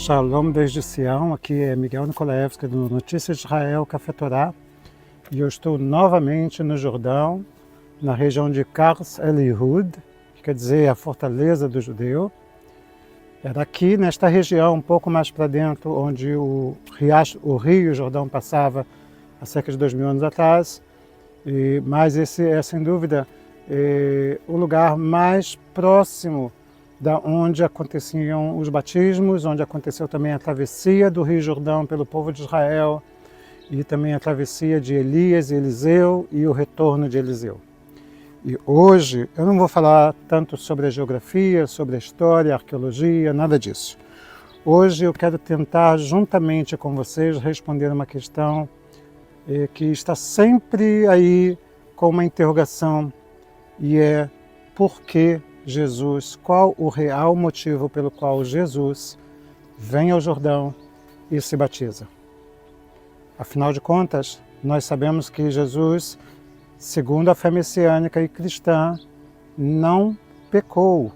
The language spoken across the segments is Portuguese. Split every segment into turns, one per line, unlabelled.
Shalom desde Sião, aqui é Miguel Nikolaevski do Notícias de Israel, Café Torá, e eu estou novamente no Jordão, na região de Kars El-Yehud, que quer dizer a fortaleza do judeu. Era aqui nesta região, um pouco mais para dentro, onde o rio Jordão passava há cerca de 2000 anos atrás, mas esse é sem dúvida o lugar mais próximo da onde aconteciam os batismos, onde aconteceu também a travessia do Rio Jordão pelo povo de Israel e também a travessia de Elias e Eliseu e o retorno de Eliseu. E hoje eu não vou falar tanto sobre a geografia, sobre a história, a arqueologia, nada disso. Hoje eu quero tentar, juntamente com vocês, responder uma questão que está sempre aí com uma interrogação, e é: por que Jesus? Qual o real motivo pelo qual Jesus vem ao Jordão e se batiza? Afinal de contas, nós sabemos que Jesus, segundo a fé messiânica e cristã, não pecou.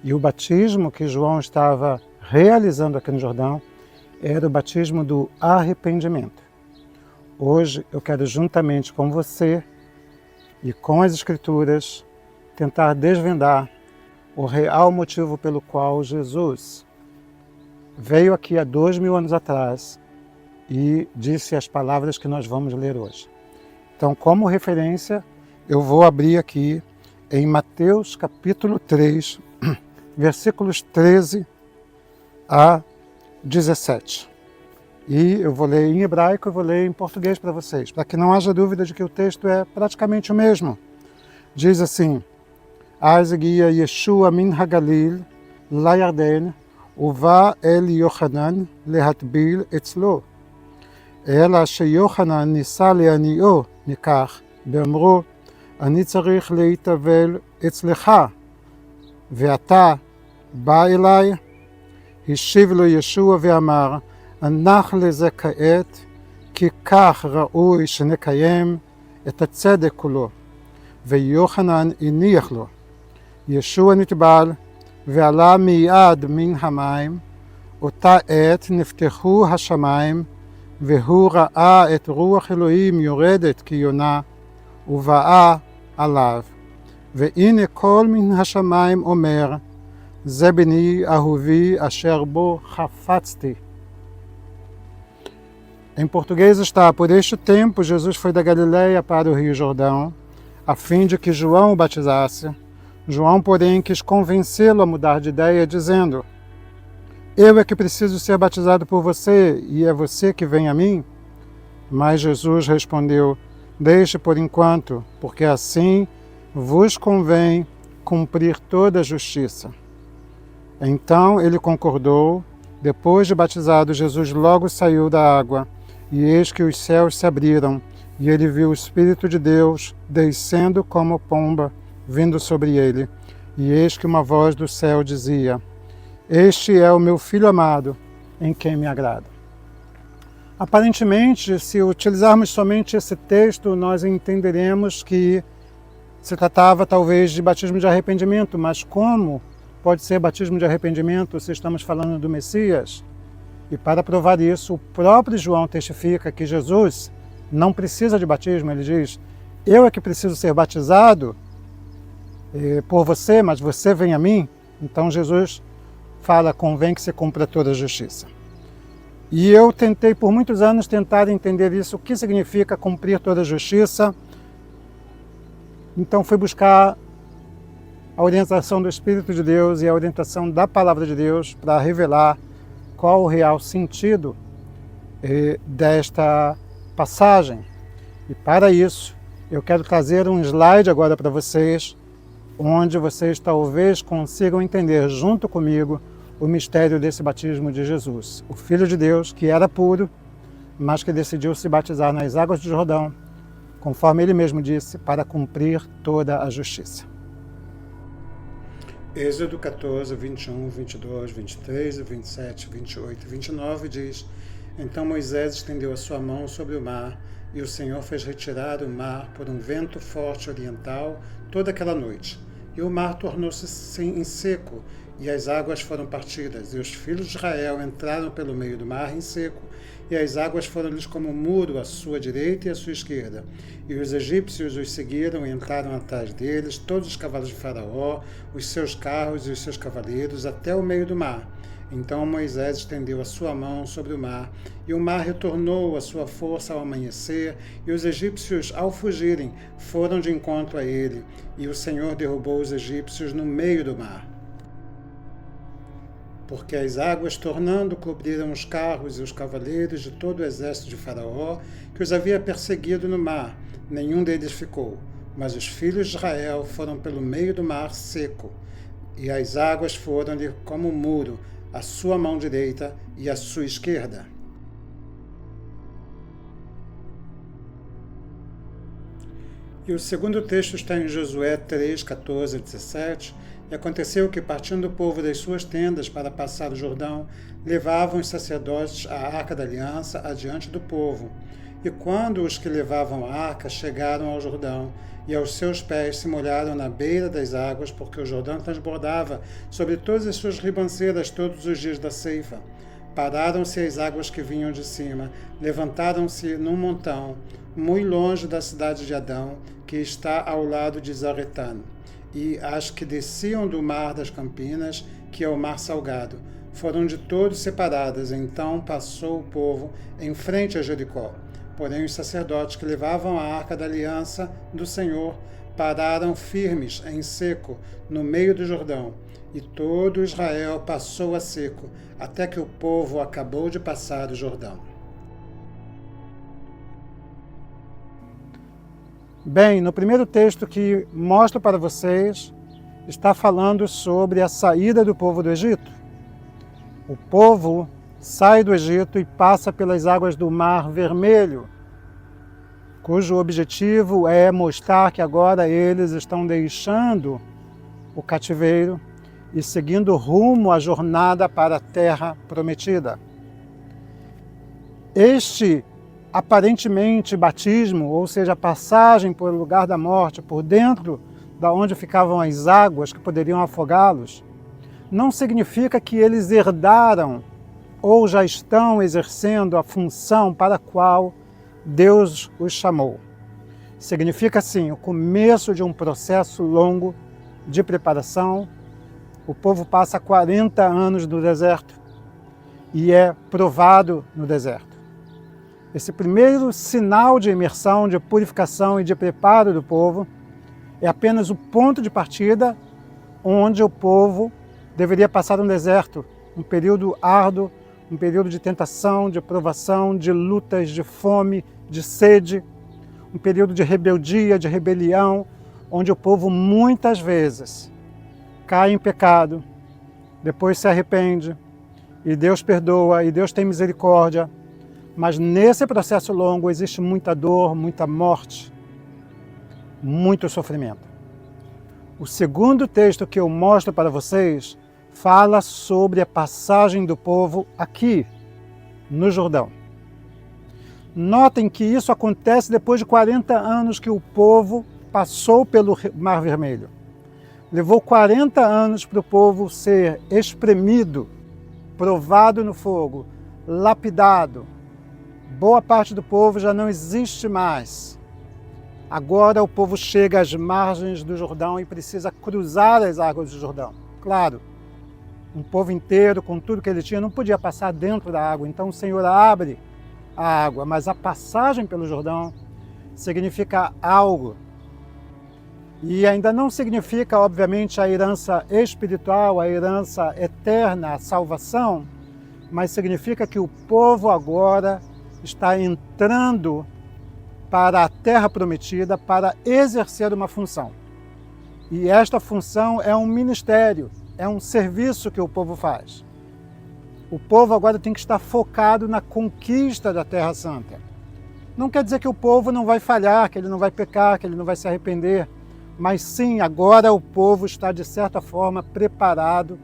E o batismo que João estava realizando aqui no Jordão era o batismo do arrependimento. Hoje eu quero, juntamente com você e com as Escrituras, tentar desvendar o real motivo pelo qual Jesus veio aqui há 2000 anos atrás e disse as palavras que nós vamos ler hoje. Então, como referência, eu vou abrir aqui em Mateus capítulo 3, versículos 13 a 17. E eu vou ler em hebraico e vou ler em português para vocês, para que não haja dúvida de que o texto é praticamente o mesmo. Diz assim: אז הגיע ישוע מן הגליל לירדן ובא אל יוחנן להטביל אצלו. אלא שיוחנן ניסה להניאו מכך, ואמרו, אני צריך להתאבל אצלך, ואתה בא אליי? השיב לו ישוע ואמר, הנח לזה כעת, כי כך ראוי שנקיים את הצדק כולו. ויוחנן הניח לו. ישוע נטבל ועלה מיד מן המים, אותה עת נפתחו השמיים, והוא ראה את רוח אלוהים יורדת כיונה, ובאה עליו. והנה קול מן השמיים אומר, זה בני אהובי אשר בו חפצתי. Em português está: por este tempo Jesus foi da Galileia para o Rio Jordão, a fim de que João o batizasse. João, porém, quis convencê-lo a mudar de ideia, dizendo, eu é que preciso ser batizado por você, e é você que vem a mim? Mas Jesus respondeu, deixe por enquanto, porque assim vos convém cumprir toda a justiça. Então ele concordou. Depois de batizado, Jesus logo saiu da água, e eis que os céus se abriram, e ele viu o Espírito de Deus descendo como pomba, vindo sobre ele. E eis que uma voz do céu dizia, este é o meu Filho amado, em quem me agrado. Aparentemente, se utilizarmos somente esse texto, nós entenderemos que se tratava talvez de batismo de arrependimento, mas como pode ser batismo de arrependimento se estamos falando do Messias? E para provar isso, o próprio João testifica que Jesus não precisa de batismo. Ele diz, eu é que preciso ser batizado por você, mas você vem a mim. Então Jesus fala, convém que se cumpra toda a justiça. E eu tentei por muitos anos tentar entender isso, o que significa cumprir toda a justiça. Então fui buscar a orientação do Espírito de Deus e a orientação da Palavra de Deus para revelar qual o real sentido desta passagem. E para isso, eu quero trazer um slide agora para vocês, onde vocês talvez consigam entender junto comigo o mistério desse batismo de Jesus, o Filho de Deus que era puro, mas que decidiu se batizar nas águas do Jordão, conforme ele mesmo disse, para cumprir toda a justiça. Êxodo 14, 21, 22, 23, 27, 28 e 29 diz, então Moisés estendeu a sua mão sobre o mar, e o Senhor fez retirar o mar por um vento forte oriental toda aquela noite. E o mar tornou-se em seco, e as águas foram partidas, e os filhos de Israel entraram pelo meio do mar em seco, e as águas foram-lhes como um muro à sua direita e à sua esquerda. E os egípcios os seguiram e entraram atrás deles, todos os cavalos de Faraó, os seus carros e os seus cavaleiros, até o meio do mar. Então Moisés estendeu a sua mão sobre o mar, e o mar retornou a sua força ao amanhecer, e os egípcios, ao fugirem, foram de encontro a ele, e o Senhor derrubou os egípcios no meio do mar. Porque as águas, tornando, cobriram os carros e os cavaleiros de todo o exército de Faraó, que os havia perseguido no mar. Nenhum deles ficou, mas os filhos de Israel foram pelo meio do mar seco, e as águas foram-lhe como um muro, à sua mão direita e à sua esquerda. E o segundo texto está em Josué 3, 14 e 17. E aconteceu que, partindo o povo das suas tendas para passar o Jordão, levavam os sacerdotes a arca da aliança adiante do povo. E quando os que levavam a arca chegaram ao Jordão, e aos seus pés se molharam na beira das águas, porque o Jordão transbordava sobre todas as suas ribanceiras todos os dias da ceifa. Pararam-se as águas que vinham de cima, levantaram-se num montão, muito longe da cidade de Adão, que está ao lado de Zaretã, e as que desciam do mar das Campinas, que é o mar salgado, foram de todos separadas. Então passou o povo em frente a Jericó. Porém os sacerdotes que levavam a arca da aliança do Senhor pararam firmes em seco no meio do Jordão, e todo Israel passou a seco, até que o povo acabou de passar o Jordão. Bem, no primeiro texto que mostro para vocês, está falando sobre a saída do povo do Egito. O povo sai do Egito e passa pelas águas do Mar Vermelho, cujo objetivo é mostrar que agora eles estão deixando o cativeiro e seguindo rumo à jornada para a Terra Prometida. Este aparentemente batismo, ou seja, a passagem por lugar da morte, por dentro da onde ficavam as águas que poderiam afogá-los, não significa que eles herdaram ou já estão exercendo a função para a qual Deus os chamou. Significa, sim, o começo de um processo longo de preparação. O povo passa 40 anos no deserto e é provado no deserto. Esse primeiro sinal de imersão, de purificação e de preparo do povo é apenas o ponto de partida onde o povo deveria passar um deserto, um período árduo, um período de tentação, de provação, de lutas, de fome, de sede, um período de rebeldia, de rebelião, onde o povo muitas vezes cai em pecado, depois se arrepende, e Deus perdoa, e Deus tem misericórdia. Mas nesse processo longo existe muita dor, muita morte, muito sofrimento. O segundo texto que eu mostro para vocês fala sobre a passagem do povo aqui, no Jordão. Notem que isso acontece depois de 40 anos que o povo passou pelo Mar Vermelho. Levou 40 anos para o povo ser espremido, provado no fogo, lapidado. Boa parte do povo já não existe mais. Agora o povo chega às margens do Jordão e precisa cruzar as águas do Jordão. Claro, um povo inteiro, com tudo que ele tinha, não podia passar dentro da água. Então o Senhor abre a água, mas a passagem pelo Jordão significa algo. E ainda não significa, obviamente, a herança espiritual, a herança eterna, a salvação, mas significa que o povo agora está entrando para a Terra Prometida para exercer uma função. E esta função é um ministério, é um serviço que o povo faz. O povo agora tem que estar focado na conquista da Terra Santa. Não quer dizer que o povo não vai falhar, que ele não vai pecar, que ele não vai se arrepender, mas sim, agora o povo está, de certa forma, preparado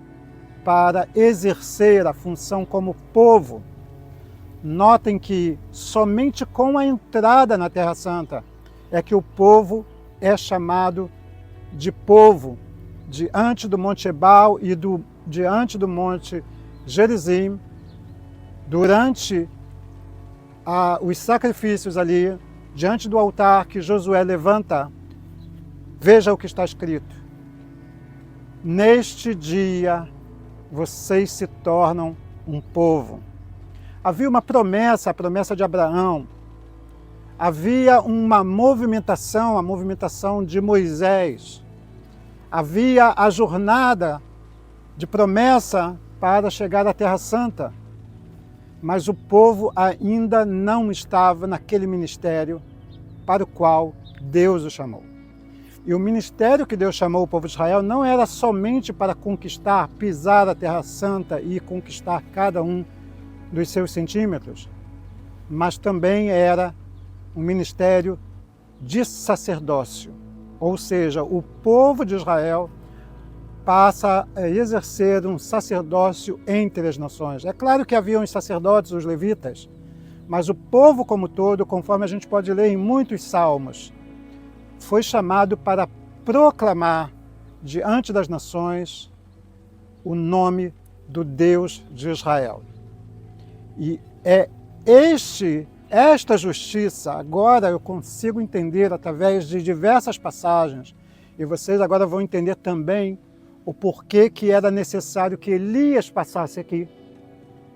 para exercer a função como povo. Notem que somente com a entrada na Terra Santa é que o povo é chamado de povo diante do Monte Ebal e diante do Monte Gerizim, durante os sacrifícios ali, diante do altar que Josué levanta, veja o que está escrito: neste dia vocês se tornam um povo. Havia uma promessa, a promessa de Abraão. Havia uma movimentação, a movimentação de Moisés. Havia a jornada de promessa para chegar à Terra Santa. Mas o povo ainda não estava naquele ministério para o qual Deus o chamou. E o ministério que Deus chamou o povo de Israel não era somente para conquistar, pisar a Terra Santa e conquistar cada um dos seus centímetros, mas também era um ministério de sacerdócio. Ou seja, o povo de Israel passa a exercer um sacerdócio entre as nações. É claro que haviam os sacerdotes, os levitas, mas o povo como todo, conforme a gente pode ler em muitos salmos, foi chamado para proclamar diante das nações o nome do Deus de Israel. E é esta justiça, agora eu consigo entender através de diversas passagens, e vocês agora vão entender também o porquê que era necessário que Elias passasse aqui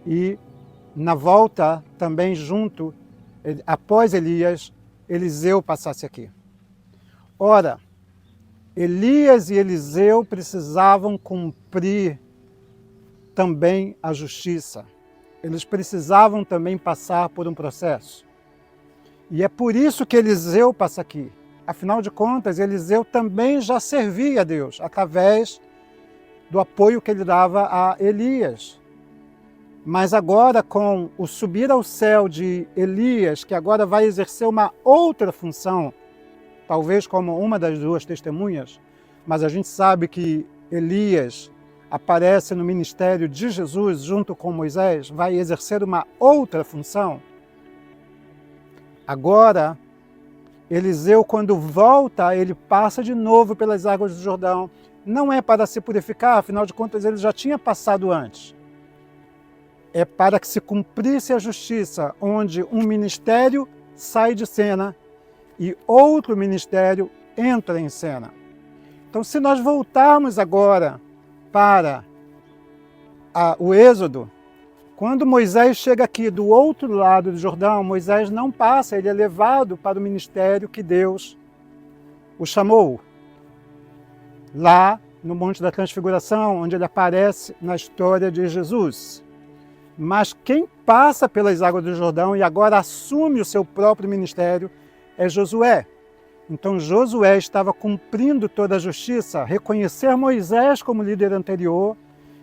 e na volta também junto, após Elias, Eliseu passasse aqui. Ora, Elias e Eliseu precisavam cumprir também a justiça. Eles precisavam também passar por um processo. E é por isso que Eliseu passa aqui. Afinal de contas, Eliseu também já servia a Deus, através do apoio que ele dava a Elias. Mas agora, com o subir ao céu de Elias, que agora vai exercer uma outra função, talvez como uma das duas testemunhas, mas a gente sabe que Elias aparece no ministério de Jesus junto com Moisés, vai exercer uma outra função. Agora, Eliseu, quando volta, ele passa de novo pelas águas do Jordão. Não é para se purificar, afinal de contas ele já tinha passado antes. É para que se cumprisse a justiça, onde um ministério sai de cena e outro ministério entra em cena. Então, se nós voltarmos agora para o Êxodo, quando Moisés chega aqui do outro lado do Jordão, Moisés não passa, ele é levado para o ministério que Deus o chamou. Lá no Monte da Transfiguração, onde ele aparece na história de Jesus. Mas quem passa pelas águas do Jordão e agora assume o seu próprio ministério é Josué. Então Josué estava cumprindo toda a justiça, reconhecer Moisés como líder anterior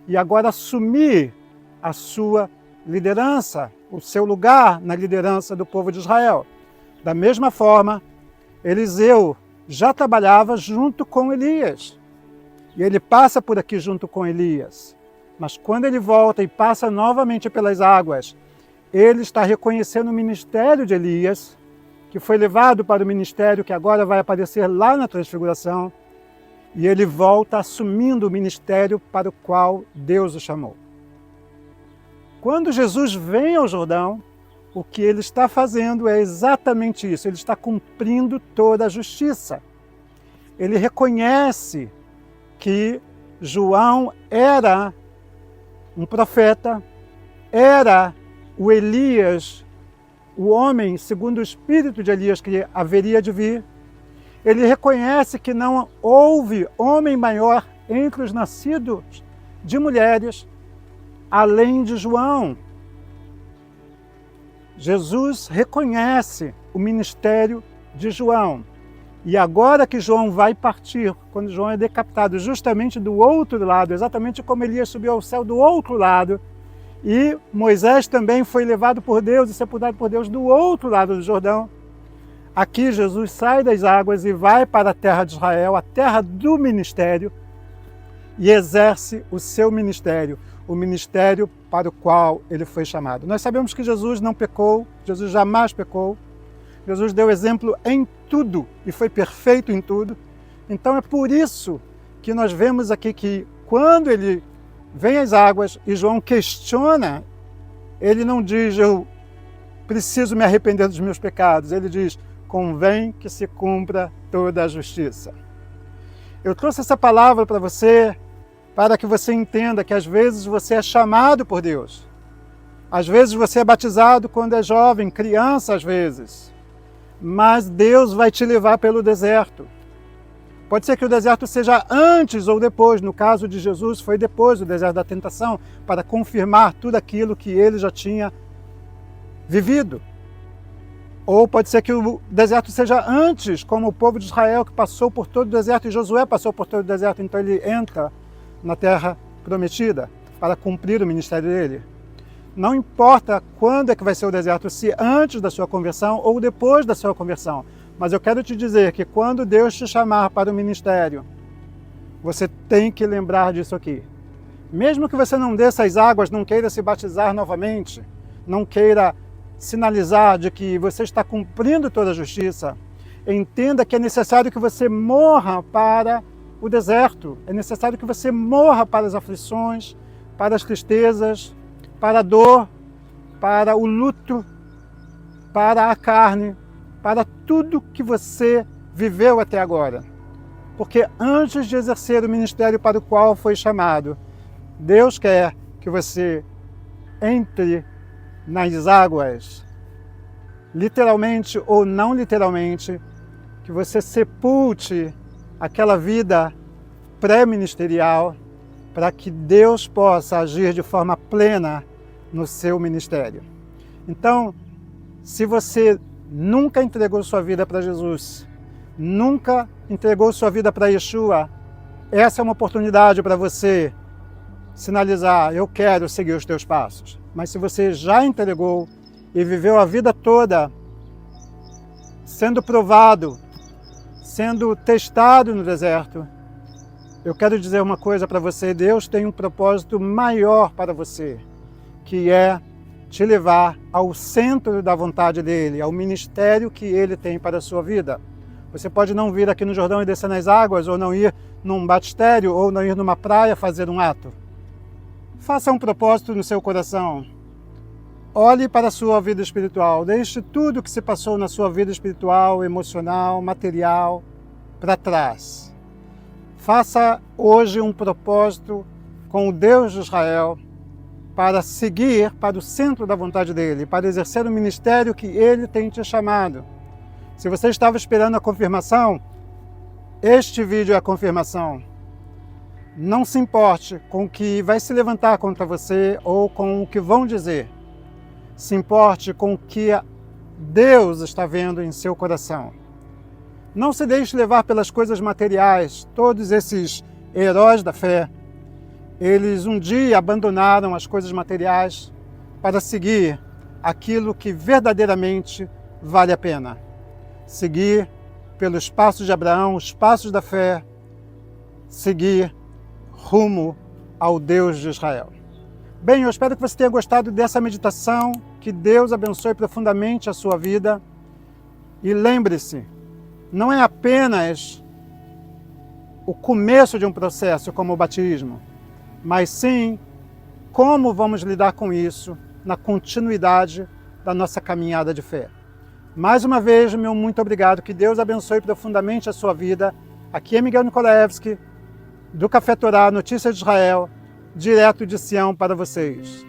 e agora assumir a sua liderança, o seu lugar na liderança do povo de Israel. Da mesma forma, Eliseu já trabalhava junto com Elias. E ele passa por aqui junto com Elias. Mas quando ele volta e passa novamente pelas águas, ele está reconhecendo o ministério de Elias, que foi levado para o ministério que agora vai aparecer lá na Transfiguração, e ele volta assumindo o ministério para o qual Deus o chamou. Quando Jesus vem ao Jordão, o que ele está fazendo é exatamente isso, ele está cumprindo toda a justiça. Ele reconhece que João era um profeta, era o Elias, o homem segundo o espírito de Elias que haveria de vir. Ele reconhece que não houve homem maior entre os nascidos de mulheres, além de João. Jesus reconhece o ministério de João. E agora que João vai partir, quando João é decapitado justamente do outro lado, exatamente como Elias subiu ao céu do outro lado, e Moisés também foi levado por Deus e sepultado por Deus do outro lado do Jordão, aqui Jesus sai das águas e vai para a terra de Israel, a terra do ministério, e exerce o seu ministério, o ministério para o qual ele foi chamado. Nós sabemos que Jesus não pecou, Jesus jamais pecou, Jesus deu exemplo em tudo e foi perfeito em tudo. Então é por isso que nós vemos aqui que quando ele vem às águas e João questiona, ele não diz, eu preciso me arrepender dos meus pecados. Ele diz, convém que se cumpra toda a justiça. Eu trouxe essa palavra para você, para que você entenda que às vezes você é chamado por Deus. Às vezes você é batizado quando é jovem, criança às vezes. Mas Deus vai te levar pelo deserto. Pode ser que o deserto seja antes ou depois. No caso de Jesus, foi depois do deserto da tentação, para confirmar tudo aquilo que ele já tinha vivido. Ou pode ser que o deserto seja antes, como o povo de Israel que passou por todo o deserto, e Josué passou por todo o deserto, então ele entra na terra prometida para cumprir o ministério dele. Não importa quando é que vai ser o deserto, se antes da sua conversão ou depois da sua conversão. Mas eu quero te dizer que quando Deus te chamar para o ministério, você tem que lembrar disso aqui. Mesmo que você não desça as águas, não queira se batizar novamente, não queira sinalizar de que você está cumprindo toda a justiça, entenda que é necessário que você morra para o deserto, é necessário que você morra para as aflições, para as tristezas, para a dor, para o luto, para a carne, para tudo que você viveu até agora. Porque antes de exercer o ministério para o qual foi chamado, Deus quer que você entre nas águas, literalmente ou não literalmente, que você sepulte aquela vida pré-ministerial para que Deus possa agir de forma plena no seu ministério. Então, se você nunca entregou sua vida para Jesus, nunca entregou sua vida para Yeshua, essa é uma oportunidade para você sinalizar, eu quero seguir os teus passos. Mas se você já entregou e viveu a vida toda sendo provado, sendo testado no deserto, eu quero dizer uma coisa para você, Deus tem um propósito maior para você, que é te levar ao centro da vontade dele, ao ministério que ele tem para a sua vida. Você pode não vir aqui no Jordão e descer nas águas, ou não ir num batistério, ou não ir numa praia fazer um ato. Faça um propósito no seu coração. Olhe para a sua vida espiritual. Deixe tudo que se passou na sua vida espiritual, emocional, material, para trás. Faça hoje um propósito com o Deus de Israel para seguir para o centro da vontade dele, para exercer o ministério que ele tem te chamado. Se você estava esperando a confirmação, este vídeo é a confirmação. Não se importe com o que vai se levantar contra você ou com o que vão dizer. Se importe com o que Deus está vendo em seu coração. Não se deixe levar pelas coisas materiais. Todos esses heróis da fé, eles um dia abandonaram as coisas materiais para seguir aquilo que verdadeiramente vale a pena. Seguir pelos passos de Abraão, os passos da fé, seguir rumo ao Deus de Israel. Bem, eu espero que você tenha gostado dessa meditação, que Deus abençoe profundamente a sua vida. E lembre-se, não é apenas o começo de um processo como o batismo, mas sim como vamos lidar com isso na continuidade da nossa caminhada de fé. Mais uma vez, meu muito obrigado, que Deus abençoe profundamente a sua vida. Aqui é Miguel Nikolaevski, do Café Torá, Notícias de Israel, direto de Sião para vocês.